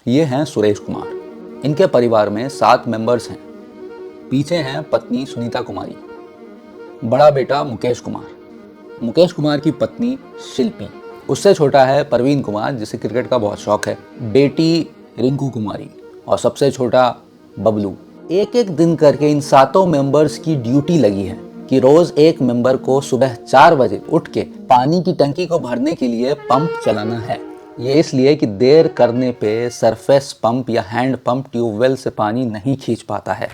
ये हैं सुरेश कुमार। इनके परिवार में 7 मेंबर्स हैं। पीछे हैं पत्नी सुनीता कुमारी, बड़ा बेटा मुकेश कुमार, मुकेश कुमार की पत्नी शिल्पी, उससे छोटा है परवीन कुमार जिसे क्रिकेट का बहुत शौक है, बेटी रिंकू कुमारी और सबसे छोटा बबलू। एक एक दिन करके इन 7 मेंबर्स की ड्यूटी लगी है कि रोज एक मेंबर को सुबह 4 बजे उठ के पानी की टंकी को भरने के लिए पंप चलाना है। ये इसलिए कि देर करने पे सरफेस पंप या हैंड पंप ट्यूबवेल से पानी नहीं खींच पाता है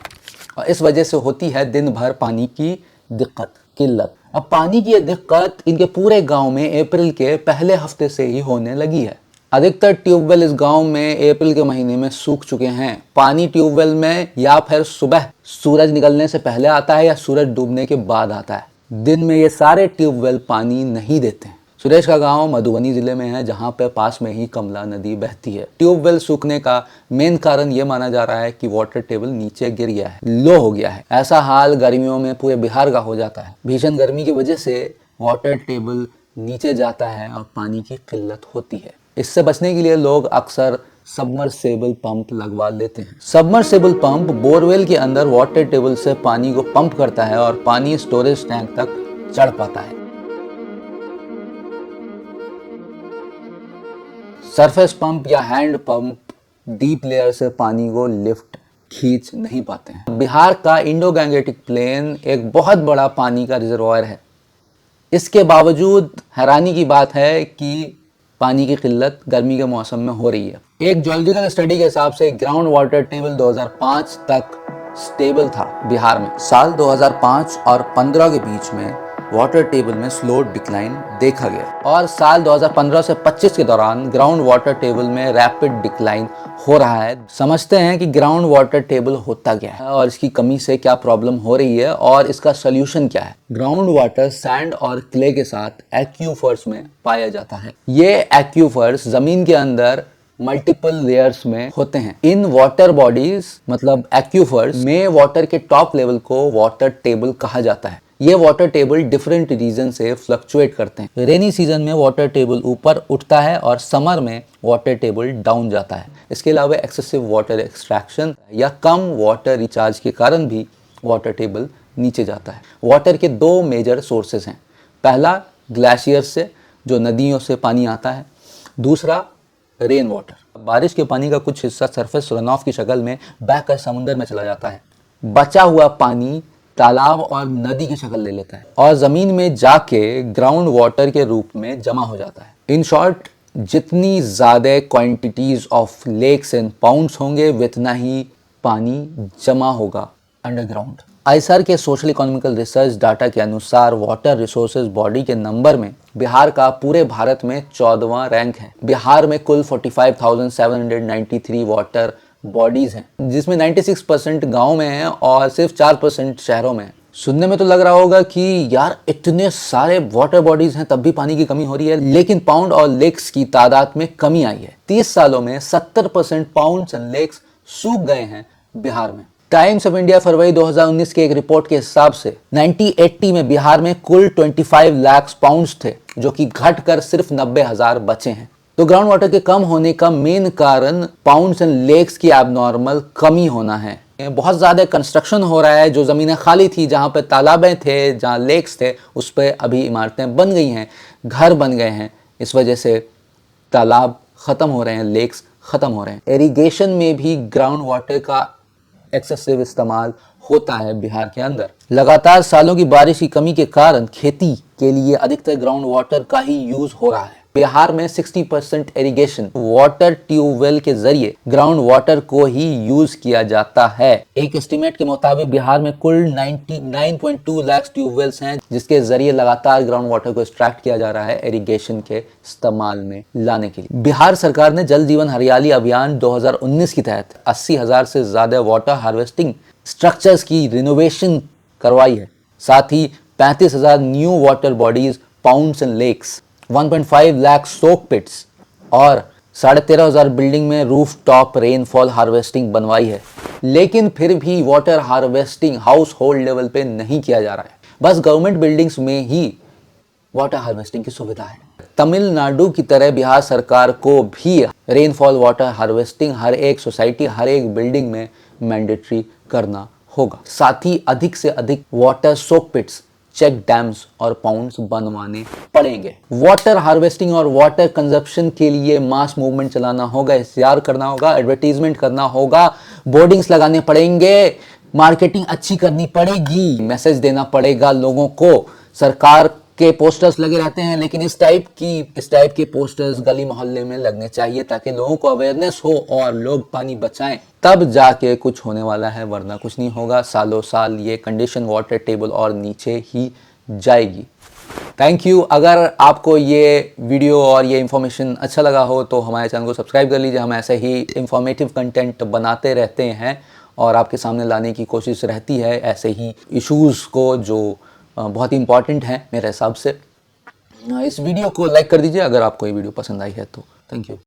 और इस वजह से होती है दिन भर पानी की दिक्कत, किल्लत। अब पानी की ये दिक्कत इनके पूरे गांव में अप्रैल के पहले हफ्ते से ही होने लगी है। अधिकतर ट्यूबवेल इस गांव में अप्रैल के महीने में सूख चुके हैं। पानी ट्यूबवेल में या फिर सुबह सूरज निकलने से पहले आता है या सूरज डूबने के बाद आता है। दिन में ये सारे ट्यूबवेल पानी नहीं देते हैं। सुरेश का गांव मधुबनी जिले में है, जहां पे पास में ही कमला नदी बहती है। ट्यूबवेल सूखने का मेन कारण ये माना जा रहा है कि वाटर टेबल नीचे गिर गया है, लो हो गया है। ऐसा हाल गर्मियों में पूरे बिहार का हो जाता है। भीषण गर्मी की वजह से वाटर टेबल नीचे जाता है और पानी की किल्लत होती है। इससे बचने के लिए लोग अक्सर सबमर्सिबल पंप लगवा लेते हैं। सबमर्सिबल पंप बोरवेल के अंदर वाटर टेबल से पानी को पंप करता है और पानी स्टोरेज टैंक तक चढ़ पाता है। सरफेस पंप या हैंड पंप डीप लेयर से पानी को लिफ्ट खींच नहीं पाते हैं। बिहार का इंडो गैंगेटिक प्लेन एक बहुत बड़ा पानी का रिजर्वायर है। इसके बावजूद हैरानी की बात है कि पानी की किल्लत गर्मी के मौसम में हो रही है। एक ज्योलॉजिकल स्टडी के हिसाब से ग्राउंड वाटर टेबल 2005 तक स्टेबल था बिहार में। साल 2005 और 15 के बीच में वाटर टेबल में स्लो डिक्लाइन देखा गया और साल 2015 से 25 के दौरान ग्राउंड वाटर टेबल में रैपिड डिक्लाइन हो रहा है। समझते हैं कि ग्राउंड वाटर टेबल होता क्या है और इसकी कमी से क्या प्रॉब्लम हो रही है और इसका सोल्यूशन क्या है। ग्राउंड वाटर सैंड और क्ले के साथ एक्यूफर्स में पाया जाता है। ये एक्यूफर्स जमीन के अंदर मल्टीपल लेयर्स में होते हैं। इन वाटर बॉडीज मतलब एक्यूफर्स में वाटर के टॉप लेवल को वाटर टेबल कहा जाता है। ये वाटर टेबल डिफरेंट रीजन से फ्लक्चुएट करते हैं। रेनी सीजन में वाटर टेबल ऊपर उठता है और समर में वाटर टेबल डाउन जाता है। इसके अलावा एक्सेसिव वाटर एक्सट्रैक्शन या कम वाटर रिचार्ज के कारण भी वाटर टेबल नीचे जाता है। वाटर के 2 मेजर सोर्सेस हैं। पहला ग्लेशियर से जो नदियों से पानी आता है, दूसरा रेन वाटर। बारिश के पानी का कुछ हिस्सा सरफेस रन ऑफ की शक्ल में बहकर समुद्र में चला जाता है। बचा हुआ पानी तालाब और नदी की शक्ल ले लेता है और जमीन में जाके ग्राउंड वाटर के रूप में जमा हो जाता है। इन शॉर्ट, जितनी ज्यादा quantities of lakes and ponds होंगे उतना ही पानी जमा होगा अंडरग्राउंड। आईएसआर के सोशल इकोनॉमिकल रिसर्च डाटा के अनुसार वाटर रिसोर्सेज बॉडी के नंबर में बिहार का पूरे भारत में 14वां रैंक है। बिहार में कुल 45,793 वाटर बॉडीज हैं, जिसमें 96% गांव में हैं और सिर्फ 4% शहरों में है। सुनने में तो लग रहा होगा कि यार इतने सारे वाटर बॉडीज हैं तब भी पानी की कमी हो रही है, लेकिन पाउंड और लेक्स की तादाद में कमी आई है। 30 सालों में 70% पाउंड्स एंड लेक्स सूख गए हैं बिहार में। टाइम्स ऑफ इंडिया फरवरी 2019 के एक रिपोर्ट के हिसाब से 1980 में बिहार में कुल 25 लाख पाउंड्स थे, जो कि घटकर सिर्फ 90,000 बचे हैं। तो ग्राउंड वाटर के कम होने का मेन कारण पाउंड्स एंड लेक्स की एबनॉर्मल कमी होना है। बहुत ज्यादा कंस्ट्रक्शन हो रहा है। जो जमीनें खाली थी, जहां पे तालाबें थे, जहां लेक्स थे, उस पे अभी इमारतें बन गई हैं, घर बन गए हैं। इस वजह से तालाब खत्म हो रहे हैं, लेक्स खत्म हो रहे हैं। इरिगेशन में भी ग्राउंड वाटर का एक्सेसिव इस्तेमाल होता है बिहार के अंदर। लगातार सालों की बारिश की कमी के कारण खेती के लिए अधिकतर ग्राउंड वाटर का ही यूज हो रहा है। बिहार में 60% इरिगेशन वाटर ट्यूबवेल के जरिए ग्राउंड वाटर को ही यूज किया जाता है। एक एस्टीमेट के मुताबिक बिहार में कुल 99.2 लाख ट्यूबवेल्स हैं, जिसके जरिए लगातार ग्राउंड वाटर को एक्सट्रैक्ट किया जा रहा है इरिगेशन के इस्तेमाल में लाने के लिए। बिहार सरकार ने जल जीवन हरियाली अभियान 2019 के तहत 80,000 से ज्यादा वाटर हार्वेस्टिंग स्ट्रक्चर्स की रिनोवेशन करवाई है। साथ ही 35,000 new water bodies, ponds and lakes, 1.5 lakh soak pits और 13,500 बिल्डिंग में रूफ टॉप रेनफॉल हार्वेस्टिंग बनवाई है। लेकिन फिर भी water harvesting house hold level पे नहीं किया जा रहा है। बस गवर्नमेंट बिल्डिंग्स में ही वाटर हार्वेस्टिंग की सुविधा है। तमिलनाडु की तरह बिहार सरकार को भी रेनफॉल वाटर हार्वेस्टिंग हर एक सोसाइटी, हर एक बिल्डिंग में मैंडेटरी करना होगा। साथ ही अधिक से अधिक वाटर सोक पिट्स, चेक डैम्स और पाउंड्स बनवाने पड़ेंगे। वाटर हार्वेस्टिंग और वाटर कंजप्शन के लिए मास मूवमेंट चलाना होगा, इश्तिहार करना होगा, एडवर्टीजमेंट करना होगा, बोर्डिंग्स लगाने पड़ेंगे, मार्केटिंग अच्छी करनी पड़ेगी, मैसेज देना पड़ेगा लोगों को। सरकार के पोस्टर्स लगे रहते हैं, लेकिन इस टाइप के पोस्टर्स गली मोहल्ले में लगने चाहिए ताकि लोगों को अवेयरनेस हो और लोग पानी बचाएं, तब जाके कुछ होने वाला है, वरना कुछ नहीं होगा। सालों साल ये कंडीशन वाटर टेबल और नीचे ही जाएगी। Thank you. अगर आपको ये वीडियो और ये इन्फॉर्मेशन अच्छा लगा हो तो हमारे चैनल को सब्सक्राइब कर लीजिए। हम ऐसे ही इंफॉर्मेटिव कंटेंट बनाते रहते हैं और आपके सामने लाने की कोशिश रहती है ऐसे ही इश्यूज़ को जो बहुत ही इंपॉर्टेंट है मेरे हिसाब से। इस वीडियो को लाइक कर दीजिए अगर आपको ये वीडियो पसंद आई है तो। Thank you.